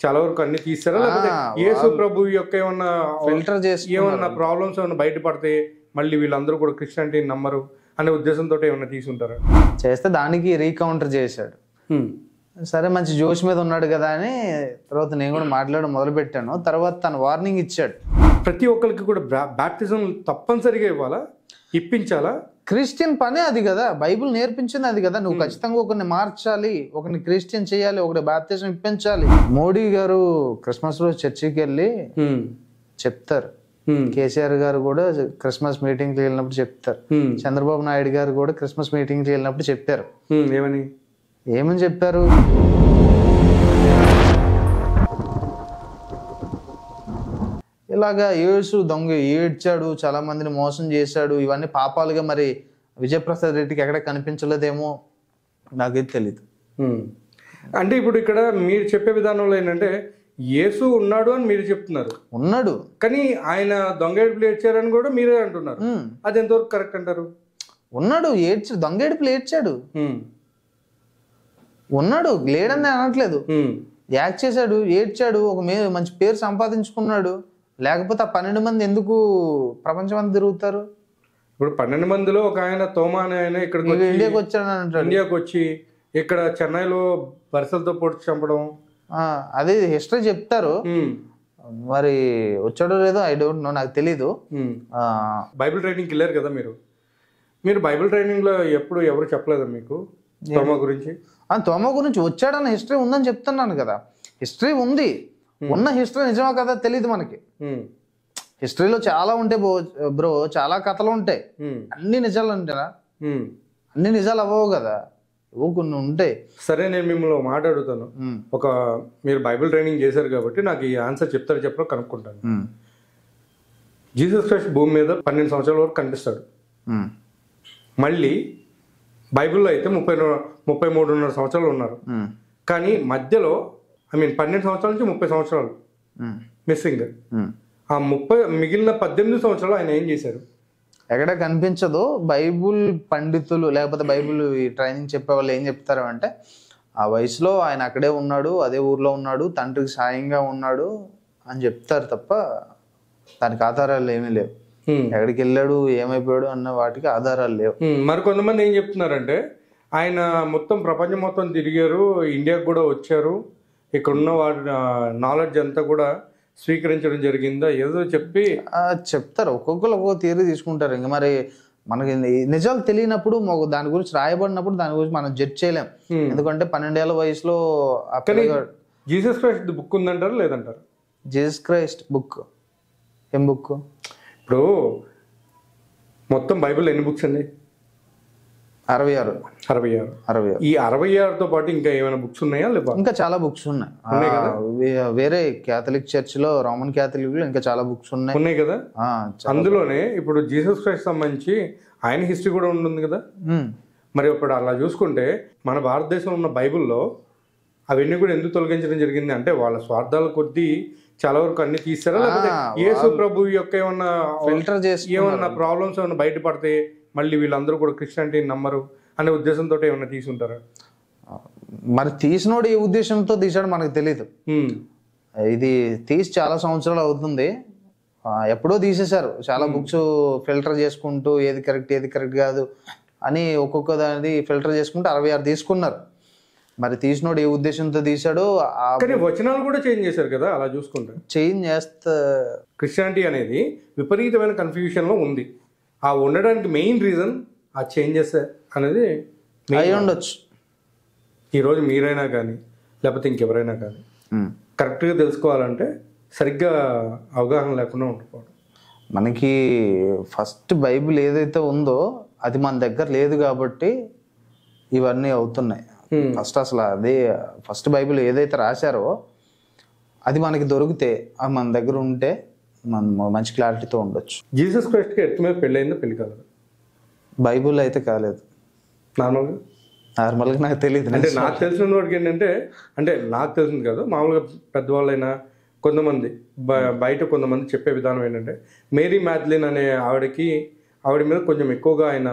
చాలా వరకు అన్ని తీస్తారా, లేకపోతే యేసు ప్రభు యొక్క ఏమన్నా ఫిల్టర్ చేసి ఏమన్నా ప్రాబ్లమ్స్ ఏమన్నా బయటపడితే మళ్ళీ వీళ్ళందరూ కూడా క్రిస్టియానిటీని నమ్మరు అనే ఉద్దేశంతో ఏమన్నా తీసుంటారా? చేస్తే దానికి రీకౌంటర్ చేశాడు. సరే మంచి జోష్ మీద ఉన్నాడు కదా అని తర్వాత నేను కూడా మాట్లాడడం మొదలు పెట్టాను. తర్వాత తను వార్నింగ్ ఇచ్చాడు. ప్రతి ఒక్కరికి కూడా బాప్టిజం తప్పనిసరిగా ఇవ్వాలా, ఇప్పించాలా? క్రిస్టియన్ పనే అది కదా, బైబిల్ నేర్పించింది అది కదా. నువ్వు ఖచ్చితంగా ఒకరిని మార్చాలి, ఒకరిని క్రిస్టియన్ చేయాలి, ఒకటి బాప్టిజం ఇప్పించాలి. మోడీ గారు క్రిస్మస్ రోజు చర్చికి వెళ్ళి చెప్తారు, కేసీఆర్ గారు కూడా క్రిస్మస్ మీటింగ్కి వెళ్ళినప్పుడు చెప్తారు, చంద్రబాబు నాయుడు గారు కూడా క్రిస్మస్ మీటింగ్కి వెళ్ళినప్పుడు చెప్పారు. ఏమని చెప్పారు? ఇలాగా యేసు దొంగ ఏడ్చాడు, చాలా మందిని మోసం చేశాడు, ఇవన్నీ పాపాలుగా మరి విజయప్రసాద్ రెడ్డికి ఎక్కడ కనిపించలేదేమో, నాకైతే తెలీదు. అంటే ఇప్పుడు ఇక్కడ మీరు చెప్పే విధానంలో ఏంటంటే యేసు ఉన్నాడు అని మీరు చెప్తున్నారు, ఉన్నాడు కానీ ఆయన దొంగ ఏడుపులు ఏడ్చారని కూడా మీరే అంటున్నారు. అది ఎంతవరకు కరెక్ట్ అంటారు? ఉన్నాడు, దొంగ ఏడుపులు ఏడ్చాడు, ఉన్నాడు, లేడని అనట్లేదు. యాక్ట్ చేశాడు, ఏడ్చాడు, ఒక మంచి పేరు సంపాదించుకున్నాడు. లేకపోతే ఆ 12 మంది ఎందుకు ప్రపంచం అంతా తిరుగుతారు? ఇప్పుడు 12 మందిలో ఒక ఆయన తోమా అనే ఆయన ఇక్కడికి ఇండియాకి వచ్చాడు అంటాడు. ఇండియాకి వచ్చి ఇక్కడ చెన్నైలో వరుసలతో పొడిచి చంపడం, అది హిస్టరీ చెప్తారు. మరి వచ్చాడో లేదో ఐ డోంట్ నో, నాకు తెలీదు. బైబిల్ ట్రైనింగ్కి వెళ్ళారు కదా మీరు బైబిల్ ట్రైనింగ్ లో ఎప్పుడు ఎవరు చెప్పలేదా మీకు తోమా గురించి? తోమా గురించి వచ్చాడన్న హిస్టరీ ఉందని చెప్తున్నాను కదా. హిస్టరీ ఉంది, ఉన్న హిస్టరీ నిజమా కదా తెలియదు మనకి. హిస్టరీలో చాలా ఉంటాయి బ్రో, చాలా కథలు ఉంటాయి. అన్ని నిజాలు ఉంటారా? అన్ని నిజాలు అవ్వవు కదా, కొన్ని ఉంటాయి. సరే, నేను మిమ్మల్ని మాట అడుగుతాను. మీరు బైబిల్ ట్రైనింగ్ చేశారు కాబట్టి నాకు ఈ ఆన్సర్ చెప్పడం కనుక్కుంటాను. జీసస్ క్రైస్ట్ భూమి మీద 12 సంవత్సరాల వరకు కనిపిస్తాడు. మళ్ళీ బైబిల్లో అయితే 33.5 సంవత్సరాలు ఉన్నారు. కానీ మధ్యలో 12 సంవత్సరాల నుంచి 30 సంవత్సరాలు మిస్సింగ్. ఆ మిగిలిన 18 సంవత్సరాలు ఆయన ఏం చేశారు? ఎక్కడ కనిపించదు. బైబుల్ పండితులు లేకపోతే బైబుల్ ట్రైనింగ్ చెప్పే వాళ్ళు ఏం చెప్తారు అంటే, ఆ వయసులో ఆయన అక్కడే ఉన్నాడు, అదే ఊర్లో ఉన్నాడు, తండ్రికి సాయంగా ఉన్నాడు అని చెప్తారు తప్ప దానికి ఆధారాలు ఏమీ లేవు. ఎక్కడికి వెళ్ళాడు, ఏమైపోయాడు అన్న వాటికి ఆధారాలు లేవు. మరి కొంతమంది ఏం చెప్తున్నారంటే, ఆయన మొత్తం ప్రపంచం మొత్తం తిరిగారు, ఇండియాకు కూడా వచ్చారు, ఇక్కడున్న వాటి నాలెడ్జ్ అంతా కూడా స్వీకరించడం జరిగిందా ఏదో చెప్తారు. ఒక్కొక్కరు ఒక్కొక్క థియరీ తీసుకుంటారు. ఇంకా మరి మనకి నిజాలు తెలియనప్పుడు దాని గురించి రాయబడినప్పుడు దాని గురించి మనం జడ్జ్ చేయలేం. ఎందుకంటే 12 ఏళ్ల వయసులో జీసస్ క్రైస్ట్ బుక్ ఉందంటారు లేదంటారు? జీసస్ క్రైస్ట్ బుక్ ఏం బుక్? ఇప్పుడు మొత్తం బైబిల్ ఎన్ని బుక్స్ అండి? 66. ఈ 66తో పాటు ఇంకా ఏమైనా బుక్స్ ఉన్నాయా? లేదా ఇంకా చాలా బుక్స్ ఉన్నాయి. వేరే క్యాథలిక్ చర్చ్ లో, రోమన్ క్యాథలిక్ లో ఇంకా చాలా బుక్స్ ఉన్నాయి కదా. అందులోనే ఇప్పుడు జీసస్ క్రైస్ట్ సంబంధించి ఆయన హిస్టరీ కూడా ఉంటుంది కదా. మరి ఇప్పుడు అలా చూసుకుంటే మన భారతదేశంలో ఉన్న బైబిల్లో అవన్నీ కూడా ఎందుకు తొలగించడం జరిగింది అంటే, వాళ్ళ స్వార్థాల కొద్దీ చాలా వరకు అన్ని తీస్తారా, లేకపోతే యేసు ప్రభు యొక్క ఏమన్నా ఫిల్టర్ చేసి ఏమన్నా ప్రాబ్లమ్స్ ఏమన్నా బయటపడితే మళ్ళీ వీళ్ళందరూ కూడా క్రిస్టియానిటీని నమ్మరు అనే ఉద్దేశంతో ఏమన్నా తీసుంటారా? మరి తీసినోడు ఏ ఉద్దేశంతో తీసాడు మనకు తెలీదు. ఇది తీసి చాలా సంవత్సరాలు అవుతుంది, ఎప్పుడో తీసేశారు. చాలా బుక్స్ ఫిల్టర్ చేసుకుంటూ ఏది కరెక్ట్ కాదు అని ఒక్కొక్క దాన్ని ఫిల్టర్ చేసుకుంటూ 66 తీసుకున్నారు. మరి తీసినోడు ఏ ఉద్దేశంతో తీసాడో. కానీ వచనాలు కూడా చేంజ్ చేశారు కదా. అలా చూసుకుంటే చేంజ్ చేస్తే క్రిస్టియానిటీ అనేది విపరీతమైన కన్ఫ్యూషన్ లో ఉంది. ఆ ఉండడానికి మెయిన్ రీజన్ ఆ చేంజెస్ అనేది అయి ఉండొచ్చు. ఈరోజు మీరైనా కానీ లేకపోతే ఇంకెవరైనా కానీ కరెక్ట్గా తెలుసుకోవాలంటే సరిగ్గా అవగాహన లేకుండా ఉండిపోవడం. మనకి ఫస్ట్ బైబిల్ ఏదైతే ఉందో అది మన దగ్గర లేదు కాబట్టి ఇవన్నీ అవుతున్నాయి. అసలు అదే ఫస్ట్ బైబిల్ ఏదైతే రాశారో అది మనకి దొరికితే, అది మన దగ్గర ఉంటే మనం మంచి క్లారిటీతో ఉండొచ్చు. జీసస్ క్రైస్ట్కి ఎత్తు మీద పెళ్ళయిందో పెళ్లి కాలేదు? బైబిల్ అయితే కాలేదు. నార్మల్గా నాకు తెలియదు. అంటే నాకు తెలిసిన వాడికి ఏంటంటే, అంటే నాకు తెలిసింది కాదు, మామూలుగా పెద్దవాళ్ళైనా కొంతమంది బయట కొంతమంది చెప్పే విధానం ఏంటంటే, మేరీ మ్యాథ్లిన్ అనే ఆవిడ మీద కొంచెం ఎక్కువగా ఆయన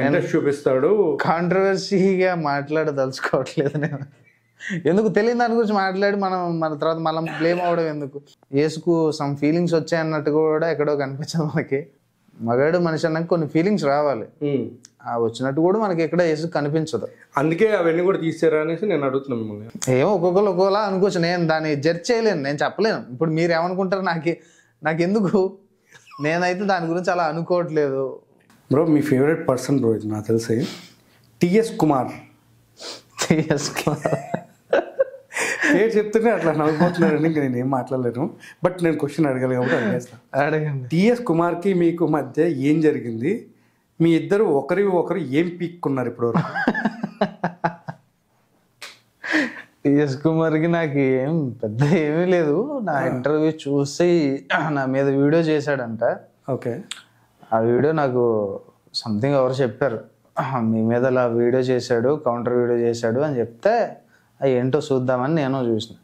ఇంట్రెస్ట్ చూపిస్తాడు. కాంట్రవర్సీగా మాట్లాడదలుచుకోవట్లేదు నేను. ఎందుకు తెలియని దాని గురించి మాట్లాడి మన తర్వాత మనం బ్లేమ్ అవ్వడం ఎందుకు? యేసుకు సమ్ ఫీలింగ్స్ వచ్చాయి అన్నట్టు కూడా ఎక్కడో కనిపించదు మనకి. మగాడు మనిషి అన్నాక కొన్ని ఫీలింగ్స్ రావాలి, ఆ వచ్చినట్టు కూడా మనకి ఎక్కడ యేసు కనిపించదు. అందుకే అవన్నీ కూడా తీసారా అనేసి నేను అడుగుతున్నాను మిమ్మల్ని. ఏమో ఒక్కొక్కరు ఒక్కోలా అనుకోవచ్చు, నేను దాన్ని జడ్జ్ చేయలేను, నేను చెప్పలేను. ఇప్పుడు మీరు ఏమనుకుంటారు నాకెందుకు, నేనైతే దాని గురించి అలా అనుకోవట్లేదు. బ్రో మీ ఫేవరెట్ పర్సన్ బ్రో ఇది నాకు తెలిసి టిఎస్ కుమార్. పేరు చెప్తూనే అట్లా నవ్వుకుంటున్నారని ఇంకా నేను ఏం మాట్లాడలేను, బట్ నేను క్వశ్చన్ అడగాలి కాబట్టి అడిగేస్తాను. అడగండి. టిఎస్ కుమార్కి మీకు మధ్య ఏం జరిగింది? మీ ఇద్దరు ఒకరు ఏం పీక్కున్నారు ఇప్పుడు వరకు? టిఎస్ కుమార్కి నాకు ఏం పెద్ద ఏమీ లేదు. నా ఇంటర్వ్యూ చూసి నా మీద వీడియో చేశాడంట. ఓకే. ఆ వీడియో నాకు సంథింగ్ ఎవరు చెప్పారు, మీ మీద అలా వీడియో చేశాడు, కౌంటర్ వీడియో చేశాడు అని చెప్తే అవి ఏంటో చూద్దామని నేను చూసిన.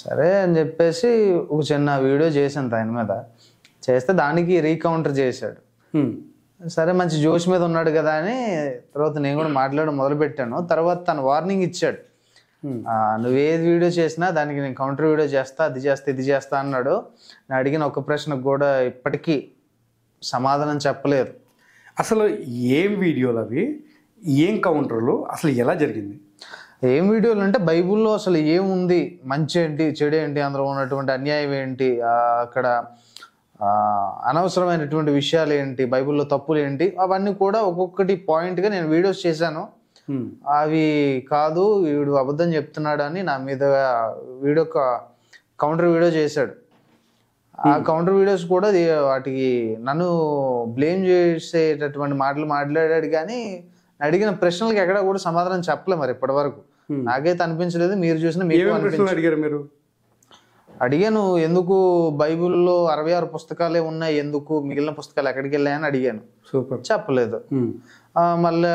సరే అని చెప్పేసి ఒక చిన్న వీడియో చేశాను ఆయన మీద. చేస్తే దానికి రీకౌంటర్ చేశాడు. సరే మంచి జోష్ మీద ఉన్నాడు కదా అని తర్వాత నేను కూడా మాట్లాడడం మొదలుపెట్టాను. తర్వాత తను వార్నింగ్ ఇచ్చాడు, నువ్వు ఏది వీడియో చేసినా దానికి నేను కౌంటర్ వీడియో చేస్తా, అది చేస్తా, ఇది చేస్తా అన్నాడు. నేను అడిగిన ఒక ప్రశ్నకు కూడా ఇప్పటికీ సమాధానం చెప్పలేదు. అసలు ఏం వీడియోలు అవి, ఏం కౌంటర్లు, అసలు ఎలా జరిగింది? ఏం వీడియోలు అంటే బైబుల్లో అసలు ఏముంది, మంచి ఏంటి, చెడు ఏంటి, అందులో ఉన్నటువంటి అన్యాయం ఏంటి, అక్కడ అనవసరమైనటువంటి విషయాలు ఏంటి, బైబిల్లో తప్పులు ఏంటి, అవన్నీ కూడా ఒక్కొక్కటి పాయింట్గా నేను వీడియోస్ చేశాను. అవి కాదు వీడు అబద్ధం చెప్తున్నాడు అని నా మీద వీడియో కౌంటర్ వీడియో చేశాడు. ఆ కౌంటర్ వీడియోస్ కూడా వాటికి నన్ను బ్లేమ్ చేసేటటువంటి మాటలు మాట్లాడాడు, కానీ అడిగిన ప్రశ్నలకు ఎక్కడ కూడా సమాధానం చెప్పలే. మరి ఇప్పటి వరకు నాకైతే అనిపించలేదు, మీరు చూసిన మీకు అడిగారు? మీరు అడిగాను, ఎందుకు బైబిల్లో 66 పుస్తకాలే ఉన్నాయి, ఎందుకు మిగిలిన పుస్తకాలు ఎక్కడికి వెళ్ళాయని అడిగాను. సూపర్. చెప్పలేదు. మళ్ళీ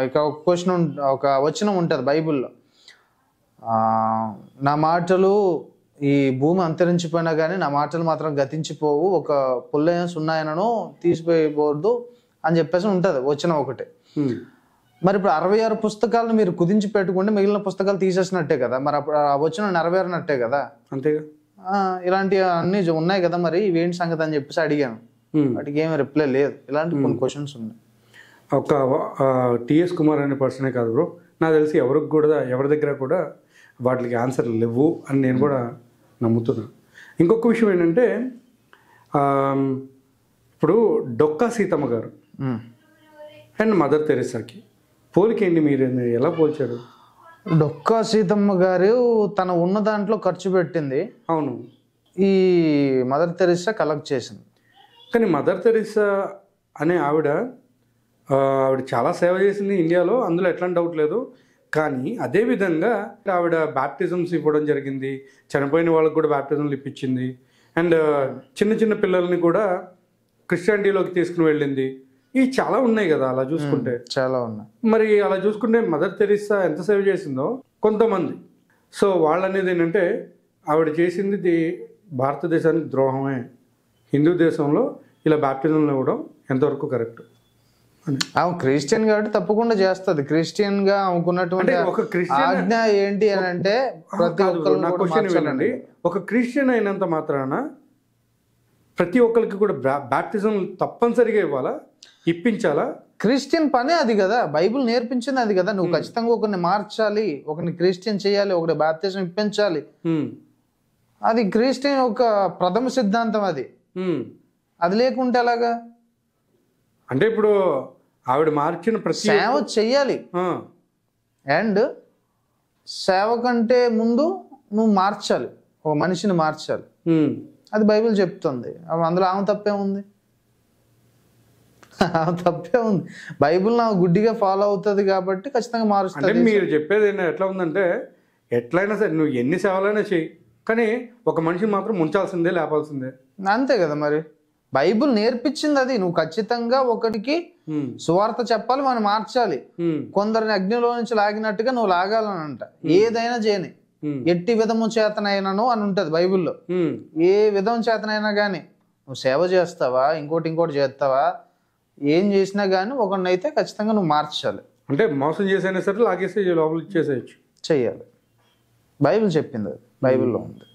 ఇక ఒక క్వశ్చన్, ఒక వచనం ఉంటుంది బైబిల్లో, నా మాటలు ఈ భూమి అంతరించిపోయినా కానీ నా మాటలు మాత్రం గతించిపోవు, ఒక పుల్లైన సున్నాయనను తీసిపోయకూడదు అని చెప్పేసి ఉంటుంది వచనం ఒకటి. మరి ఇప్పుడు 66 పుస్తకాలను మీరు కుదించి పెట్టుకుంటే మిగిలిన పుస్తకాలు తీసేసినట్టే కదా, మరి అప్పుడు ఆ వచనం నెరవేరినట్టే కదా. అంతేగా. ఇలాంటి అన్ని ఉన్నాయి కదా, మరి ఇవేంటి సంగతి అని చెప్పేసి అడిగాను. వాటికి ఏమి రిప్లై లేదు. ఇలాంటి కొన్ని క్వశ్చన్స్ ఉన్నాయి. ఒక టిఎస్ కుమార్ అనే పర్సనే కాదు బ్రో, నాకు తెలిసి ఎవరికి కూడా ఎవరి దగ్గర కూడా వాటికి ఆన్సర్ లేవు అని నేను కూడా నమ్ముతున్నాను. ఇంకొక విషయం ఏంటంటే ఇప్పుడు డొక్కా సీతమ్మ గారు అండ్ మదర్ తెరెసాకి పోలికేంటి? మీరు ఎలా పోల్చారు? డొక్కా సీతమ్మ గారు తన ఉన్న దాంట్లో ఖర్చు పెట్టింది, అవును. ఈ మదర్ తెరెసా కలెక్ట్ చేసింది. కానీ మదర్ తెరెసా అనే ఆవిడ చాలా సేవ చేసింది ఇండియాలో, అందులో ఎట్లాంటి డౌట్ లేదు. కానీ అదేవిధంగా ఆవిడ బ్యాప్టిజమ్స్ ఇవ్వడం జరిగింది, చనిపోయిన వాళ్ళకి కూడా బ్యాప్టిజంలు ఇప్పించింది, అండ్ చిన్న చిన్న పిల్లల్ని కూడా క్రిస్టియానిటీలోకి తీసుకుని వెళ్ళింది. ఇవి చాలా ఉన్నాయి కదా అలా చూసుకుంటే. చాలా ఉన్నాయి. మరి అలా చూసుకుంటే మదర్ తెరెసా ఎంత సేవ చేసిందో కొంతమంది. సో వాళ్ళు అనేది ఏంటంటే ఆవిడ చేసింది భారతదేశానికి ద్రోహమే, హిందూ దేశంలో ఇలా బ్యాప్టిజంలు ఇవ్వడం ఎంతవరకు కరెక్ట్? క్రిస్టియన్ కాబట్టి తప్పకుండా చేస్తుంది. క్రిస్టియన్ గా అనుకున్నటువంటి ఆజ్ఞ ఏంటి అని అంటే ప్రతి ఒక్కరు, ఒక క్రిస్టియన్ అయినంత మాత్రాన ప్రతి ఒక్కరికి కూడా బ్యాప్టిజం తప్పనిసరిగా ఇవ్వాలా, ఇప్పించాలా? క్రిస్టియన్ పనే అది కదా, బైబిల్ నేర్పించింది అది కదా. నువ్వు ఖచ్చితంగా ఒకరిని మార్చాలి, ఒకరిని క్రిస్టియన్ చేయాలి, ఒకటి బాప్తిజం ఇప్పించాలి. అది క్రిస్టియన్ ఒక ప్రథమ సిద్ధాంతం. అది లేకుంటే ఎలాగా? అంటే ఇప్పుడు ఆవిడ మార్చిన ప్రతి సేవ చెయ్యాలి, అండ్ సేవ కంటే ముందు నువ్వు మార్చాలి, ఒక మనిషిని మార్చాలి. అది బైబిల్ చెప్తుంది. అందులో ఆమె తప్పే ఉంది? తప్పే ఉంది. బైబిల్ నా గుడ్డిగా ఫాలో అవుతుంది కాబట్టి ఖచ్చితంగా మారుస్తుంది. మీరు చెప్పేది ఎట్లా ఉందంటే ఎట్లయినా సరే నువ్వు ఎన్ని సేవలైనా చెయ్యి, కానీ ఒక మనిషిని మాత్రం ముంచాల్సిందే, లేపాల్సిందే. అంతే కదా. మరి బైబిల్ నేర్పించింది అది. నువ్వు ఖచ్చితంగా ఒకటికి సువార్త చెప్పాలి, మనం మార్చాలి. కొందరిని అగ్నిలో నుంచి లాగినట్టుగా నువ్వు లాగాలనంట. ఏదైనా చేయని, ఎట్టి విధము చేతనైనాను అని ఉంటది బైబిల్లో. ఏ విధం చేతనైనా కానీ నువ్వు సేవ చేస్తావా, ఇంకోటి చేస్తావా, ఏం చేసినా కానీ ఒకరిని అయితే ఖచ్చితంగా నువ్వు మార్చాలి. అంటే మోసం చేసైనా సరే లాగేసి లోపల ఇచ్చేసేయచ్చు. చెయ్యాలి. బైబిల్ చెప్పింది, అది బైబిల్లో ఉంది.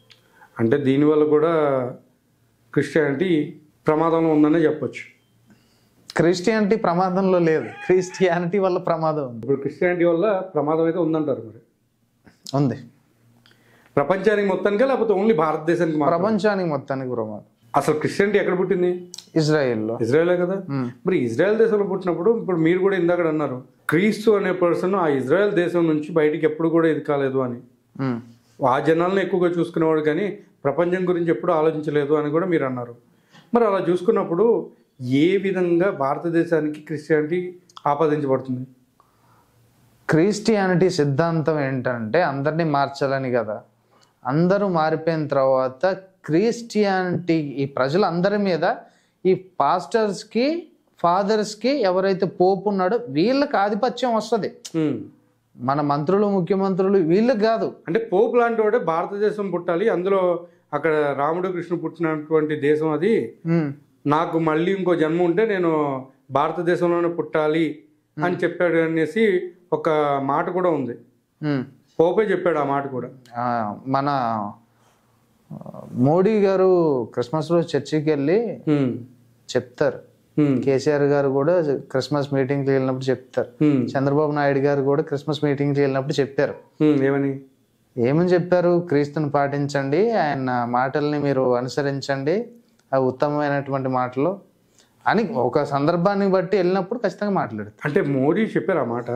అంటే దీనివల్ల కూడా క్రిస్టియానిటీ ప్రమాదంలో ఉందనే చెప్పొచ్చు. క్రిస్టియానిటీ ప్రమాదంలో లేదు, క్రిస్టియానిటీ వల్ల ప్రమాదం ఉంది. ఇప్పుడు క్రిస్టియానిటీ వల్ల ప్రమాదం అయితే ఉందంటారు. మరి ఉంది. ప్రపంచానికి మొత్తానికే లేకపోతే ఓన్లీ భారతదేశానికి మాత్రమే? ప్రపంచానికి మొత్తానికి ప్రమాదం. అసలు క్రిస్టియానిటీ ఎక్కడ పుట్టింది? ఇజ్రాయెల్లో. ఇజ్రాయెలే కదా. మరి ఇజ్రాయెల్ దేశంలో పుట్టినప్పుడు ఇప్పుడు మీరు కూడా ఇందాక అన్నారు క్రీస్తు అనే పర్సన్ ఆ ఇజ్రాయెల్ దేశం నుంచి బయటికి ఎప్పుడు కూడా ఇది కాలేదు అని. ఆ జనాలను ఎక్కువగా చూసుకునేవాడు కానీ ప్రపంచం గురించి ఎప్పుడు ఆలోచించలేదు అని కూడా మీరు అన్నారు. మరి అలా చూసుకున్నప్పుడు ఏ విధంగా భారతదేశానికి క్రిస్టియానిటీ ఆపాదించబడుతుంది? క్రిస్టియానిటీ సిద్ధాంతం ఏంటంటే అందరినీ మార్చాలని కదా. అందరూ మారిపోయిన తర్వాత క్రిస్టియానిటీ ఈ ప్రజలందరి మీద, ఈ పాస్టర్స్కి, ఫాదర్స్కి, ఎవరైతే పోపు ఉన్నాడో వీళ్ళకి ఆధిపత్యం వస్తుంది. మన మంత్రులు, ముఖ్యమంత్రులు వీళ్ళకి కాదు. అంటే పోపు లాంటి వాడే భారతదేశం పుట్టాలి, అందులో అక్కడ రాముడు కృష్ణుడు పుట్టినటువంటి దేశం అది, నాకు మళ్ళీ ఇంకో జన్మ ఉంటే నేను భారతదేశంలోనే పుట్టాలి అని చెప్పాడు అనేసి ఒక మాట కూడా ఉంది. పోపే చెప్పాడు ఆ మాట కూడా. మన మోడీ గారు క్రిస్మస్ రోజు చర్చికి వెళ్ళి చెప్తారు. కేసీఆర్ గారు కూడా క్రిస్మస్ మీటింగ్కి వెళ్ళినప్పుడు చెప్తారు. చంద్రబాబు నాయుడు గారు కూడా క్రిస్మస్ మీటింగ్కి వెళ్ళినప్పుడు చెప్పారు. ఏమని చెప్పారు? క్రీస్తుని పాటించండి, ఆయన మాటల్ని మీరు అనుసరించండి, అవి ఉత్తమమైనటువంటి మాటలు అని ఒక సందర్భాన్ని బట్టి వెళ్ళినప్పుడు ఖచ్చితంగా మాట్లాడతారు. అంటే మోడీ చెప్పారు ఆ మాట.